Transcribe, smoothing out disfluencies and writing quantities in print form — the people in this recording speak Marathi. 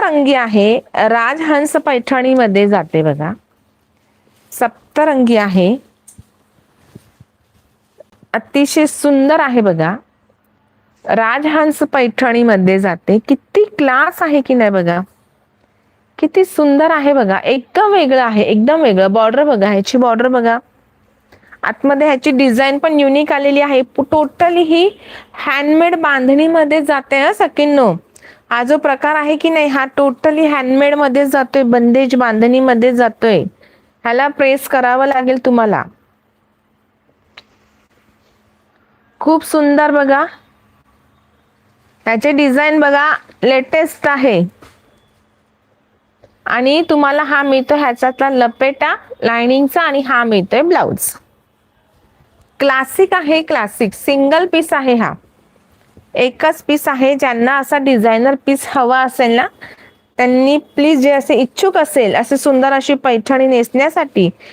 सप्तरंगी आहे, राजहंस पैठणीमध्ये जाते बघा, सप्तरंगी आहे, अतिशय सुंदर आहे बघा, राजहंस पैठणीमध्ये जाते. किती क्लास आहे की नाही बघा, किती सुंदर आहे बघा, एकदम वेगळं आहे, एकदम वेगळं. बॉर्डर बघा, ह्याची बॉर्डर बघा, आतमध्ये ह्याची डिझाईन पण युनिक आलेली आहे. टोटली ही हँडमेड बांधणीमध्ये जाते हा सकिन्नो. हा जो प्रकार आहे की नाही, हा टोटली हँडमेड मध्ये जातोय, बंदेज बांधणीमध्ये जातोय. ह्याला प्रेस करावं लागेल तुम्हाला. खूप सुंदर बघा, ह्याचे डिझाईन बघा, लेटेस्ट आहे. आणि तुम्हाला हा मिळतो ह्याच्यातला लपेटा लाइनिंगचा, आणि हा मिळतोय ब्लाउज. क्लासिक आहे, क्लासिक सिंगल पीस आहे, हा एकच पीस आहे. ज्यांना असा डिझायनर पीस हवा असेल ना, त्यांनी प्लीज, जे असे इच्छुक असेल असे सुंदर अशी पैठणी नेसण्यासाठी,